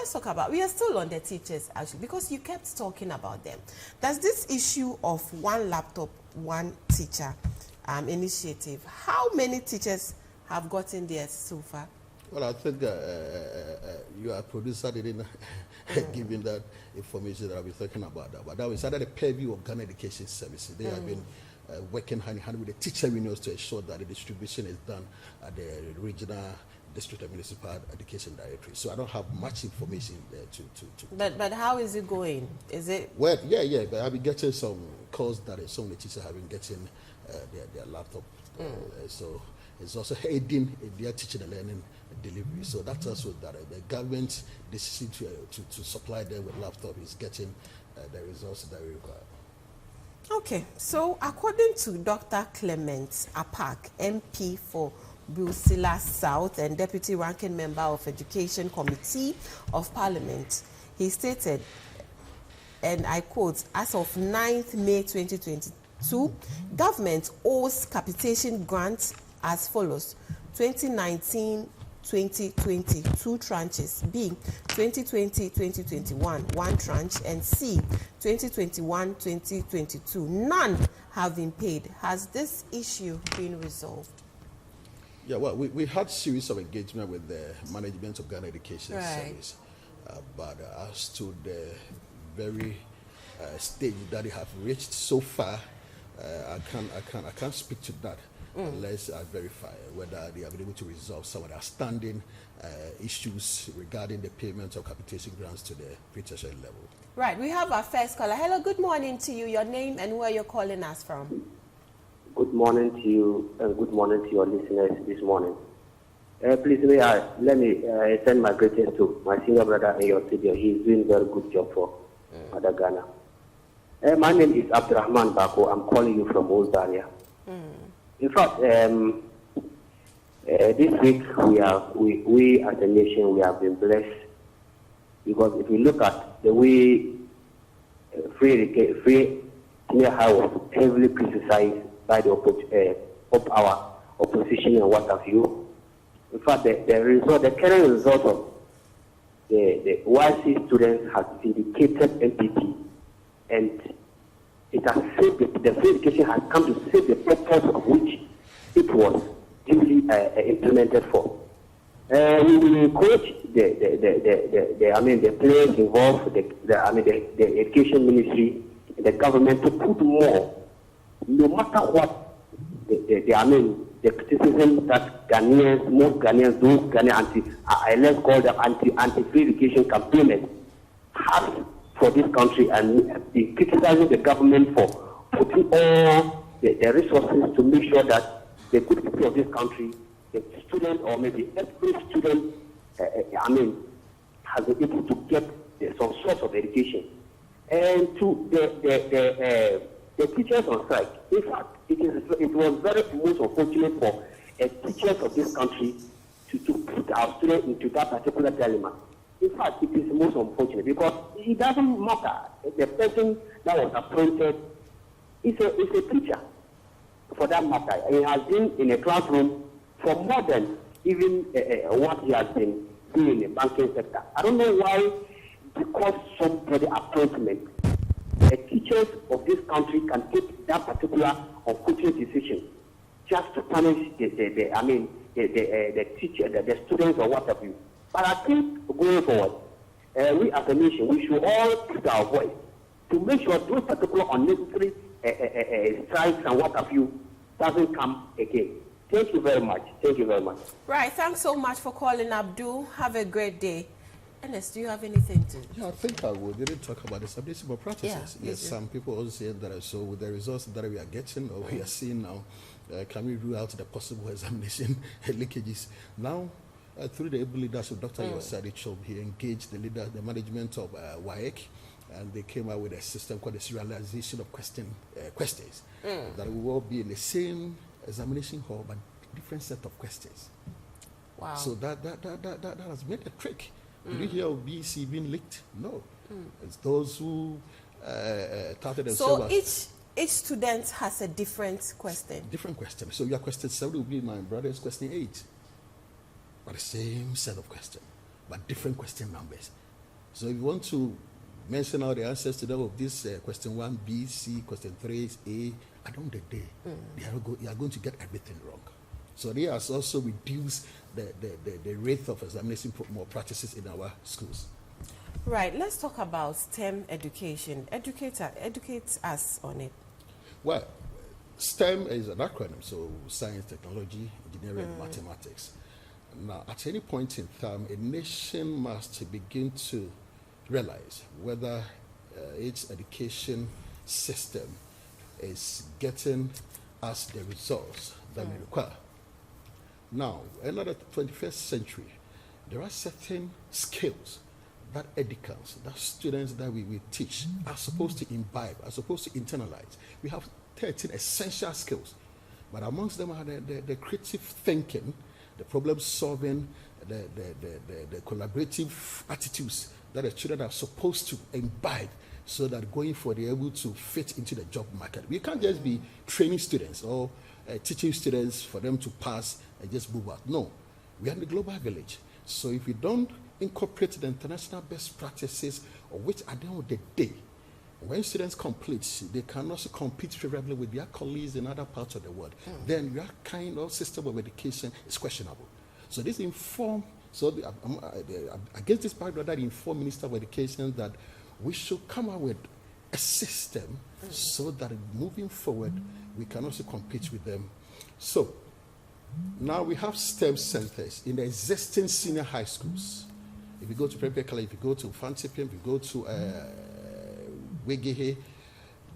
let's talk about, we are still on the teachers actually, because you kept talking about them. Does this issue of one laptop, one teacher initiative, how many teachers have gotten theirs so far? Well, I think your producer didn't give you that information that I'll be talking about. But that was under the purview of Ghana Education Services. They have been working hand in hand with the teacher unions to ensure that the distribution is done at the regional, district and municipal education directory. So I don't have much information there to But how is it going? Is it? Well, yeah. But I've been getting some calls that some of the teachers have been getting their laptop. So it's also aiding in their teaching and learning delivery. So that's also that the government's decision to supply them with laptop is getting the results that we require. Okay, so according to Dr. Clement Apak, MP for Brusila South and Deputy Ranking Member of Education Committee of Parliament, he stated, and I quote, as of 9th May 2022, government owes capitation grants as follows: 2019-2020, 2 tranches; B, 2020-2021, 1 tranche; and C, 2021-2022. None have been paid. Has this issue been resolved? Yeah, well, we had series of engagement with the management of Ghana Education Service, but as to the very stage that they have reached so far, I can't speak to that unless I verify whether they have been able to resolve some of the outstanding issues regarding the payment of capitation grants to the pre-tertiary level. Right, we have our first caller. Hello, good morning to you. Your name and where you're calling us from. Good morning to you and good morning to your listeners this morning. Please, let me send my greetings to my senior brother in your studio. He's doing a very good job for Mother Ghana. My name is Abdurrahman Bako. I'm calling you from Old Zaria. In fact, this week we as a nation, we have been blessed, because if you look at the way free senior high was heavily criticized by the our opposition and what have you. In fact, the current result of the YC students has indicated MPP, and it has saved the free education has come to save the purpose of which it was duly implemented for. We will encourage the players involved, the education ministry, the government to put more, no matter what the criticism that most Ghanaians, those Ghanaians let's call them anti-free education campaigners have for this country, and be criticizing the government for putting all the resources to make sure that the good people of this country, the student or maybe every student, has been able to get some source of education. And to the teachers on strike, in fact, it was very most unfortunate for teachers of this country to put our students into that particular dilemma. In fact, it is most unfortunate because it doesn't matter. The person that was appointed is a teacher, for that matter. He has been in a classroom for more than even what he has been doing in the banking sector. I don't know why, because somebody appointment, the teachers of this country can take that particular unfortunate decision just to punish the teacher, the students or what have you. But I think going forward, we as a nation, we should all put our voice to make sure those particular unnecessary strikes and what have you doesn't come again. Thank you very much. Thank you very much. Right. Thanks so much for calling, Abdul. Have a great day. Ernest, do you have anything to? Yeah, I think I would. They didn't talk about the submissible practices. Yeah, yes, some people also say that. So with the results that we are getting or we are seeing now, can we rule out the possible examination leakages? Now, through the able leaders of Dr. Yosadi Chob, he engaged the management of WAEC, and they came out with a system called the serialization of questions that will all be in the same examination hall but different set of questions. Wow. So that has made a trick. Did you hear of BC being leaked? No. It's those who touted themselves. So each student has a different question. Different question. So your question 7 will be my brother's question 8. But the same set of questions, but different question numbers. So if you want to mention all the answers to them of this question 1B, C, question 3, A, at the end of the day, they are going to get everything wrong. So they has also reduced the rate of examination more practices in our schools. Right, let's talk about STEM education. Educate us on it. Well, STEM is an acronym, so science, technology, engineering, mathematics. Now, at any point in time, a nation must begin to realize whether its education system is getting us the results that we require. Now, in the 21st century, there are certain skills that educants, that students that we teach are supposed to imbibe, are supposed to internalize. We have 13 essential skills, but amongst them are the creative thinking, the problem solving, the collaborative attitudes that the children are supposed to imbibe so that going forward they're able to fit into the job market. We can't just be training students or teaching students for them to pass and just move out. No, we are in the global village. So if we don't incorporate the international best practices, of which at the end of the day, when students complete, they can also compete favorably with their colleagues in other parts of the world, then your kind of system of education is questionable. So this inform, against this background, that inform Minister of Education that we should come up with a system so that moving forward, we can also compete with them. So now we have STEM centers in the existing senior high schools. If you go to Prempeh, if you go to Fantipim, if you go to Wegehe,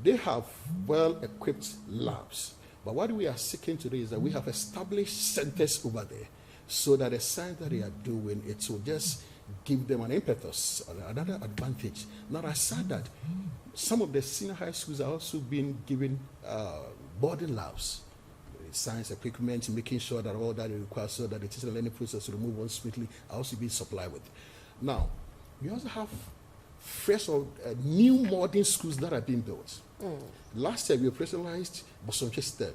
they have well-equipped labs. But what we are seeking today is that we have established centers over there so that the science that they are doing, it will just give them an impetus, another advantage. Now, I said that some of the senior high schools are also being given boarding labs, science equipment, making sure that all that is required so that the teaching and learning process will move on smoothly are also being supplied with. Now, we also have fresh or new modern schools that are being built. Last year, we operationalized Bosomtwe STEM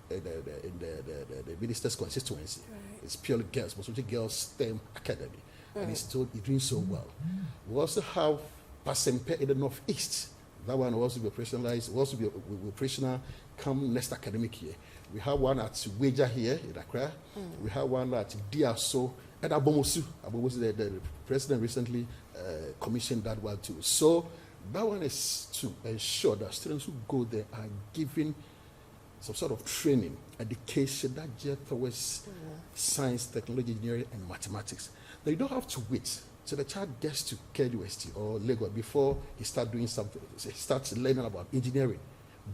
in the minister's constituency. Right. It's purely girls, Bosomtwe Girls STEM Academy, and it's doing so well. We also have Pasempe in the northeast. That one will also be operationalized, will also be operational come next academic year. We have one at Weja here in Accra. We have one at Diaso and Abomosu. Abomosu, the president recently commissioned that one too. So that one is to ensure that students who go there are given some sort of training, education that geared towards science, technology, engineering, and mathematics. Now you don't have to wait till the child gets to KUST or Lagos before he starts doing something. He starts learning about engineering.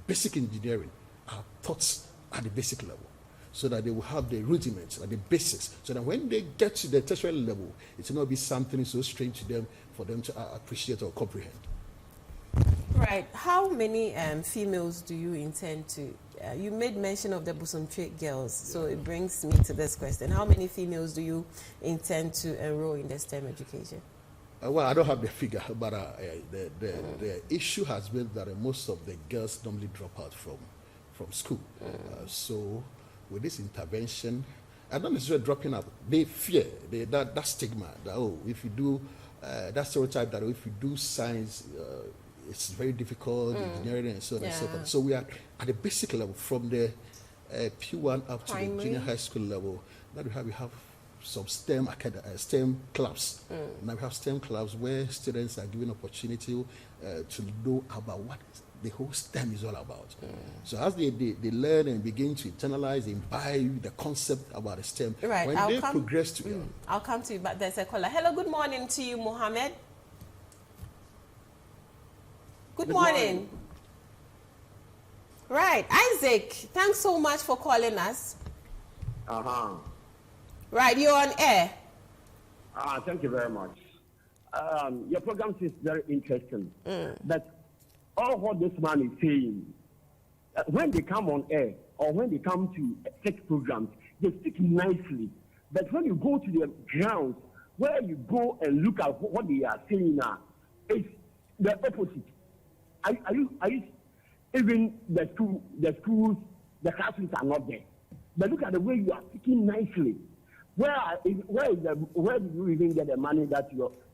Basic engineering are taught at the basic level, so that they will have the rudiments and the basics, so that when they get to the tertiary level, it will not be something so strange to them for them to appreciate or comprehend. Right. How many females do you intend to? You made mention of the Bosomtwe girls, so it brings me to this question: how many females do you intend to enroll in the STEM education? Well, I don't have the figure, but the issue has been that most of the girls normally drop out from school. So with this intervention, and not necessarily dropping out, they fear that stigma that, if you do that stereotype that if you do science, it's very difficult, engineering and so on and so forth. So we are at the basic level, from the P1 up to the junior high school level. Now we have some STEM clubs. Now we have STEM clubs where students are given opportunity to know about what the whole STEM is all about. So as they learn and begin to internalize, imbibe the concept about the STEM, right. when they progress to I'll come to you, but there's a caller. Hello, good morning to you, Mohammed. Good morning. Right, Isaac, thanks so much for calling us. Right, you're on air. Thank you very much. Your program is very interesting. But all what this man is saying, when they come on air or when they come to such programs, they speak nicely. But when you go to the grounds, where you go and look at what they are saying now, it's the opposite. Are you even the schools, the classrooms are not there. But look at the way you are speaking nicely. Where do you even get the money that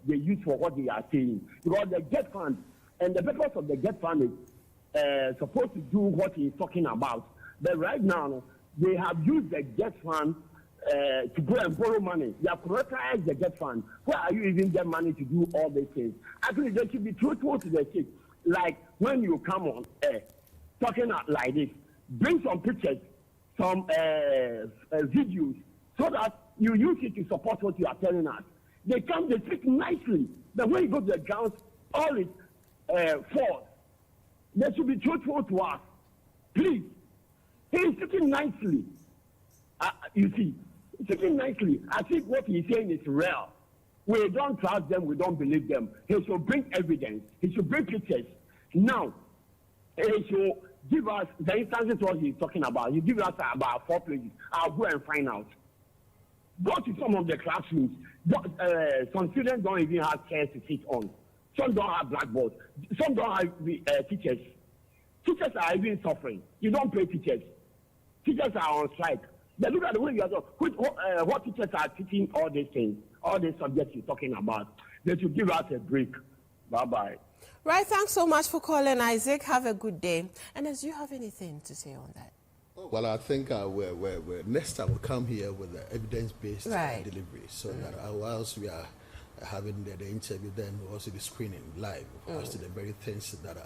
they use for what they are saying? Because the GET fund, and the purpose of the GET fund is supposed to do what he's talking about. But right now, they have used the GET fund to go and borrow money. They have prioritized the GET fund. Where are you even get money to do all these things? Actually, they should be truthful to the kids. Like when you come on air, talking like this, bring some pictures, some videos, so that you use it to support what you are telling us. They speak nicely. But when you go to the grounds, all is false. They should be truthful to us. Please. He is speaking nicely. You see, speaking nicely. I think what he's saying is real. We don't trust them. We don't believe them. He should bring evidence. He should bring pictures. Now, he should give us the instances what he's talking about. He give us about 4 pages. I'll go and find out. Go to some of the classrooms. Some students don't even have chairs to sit on. Some don't have blackboards. Some don't have teachers. Teachers are even suffering. You don't pay teachers. Teachers are on strike. They look at the way you are talking. What teachers are teaching all these things, all these subjects you're talking about. They should give us a break. Bye-bye. Right, thanks so much for calling, Isaac. Have a good day. And do you have anything to say on that? Well, I think we're next time we'll come here with the evidence-based delivery, so that whilst we are having the interview, then we'll also be screening live as to the very things that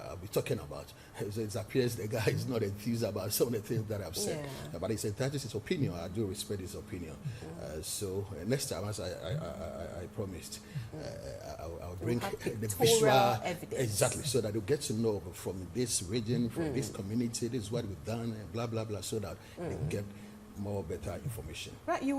I'll be talking about. So it appears the guy is not enthused about some of the things that I've said, but he said that is his opinion. I do respect his opinion. So next time, as I promised, I'll bring the visual evidence. Exactly, so that you get to know from this region, from this community, this is what we've done, and blah blah blah, so that they get more better information. Right, you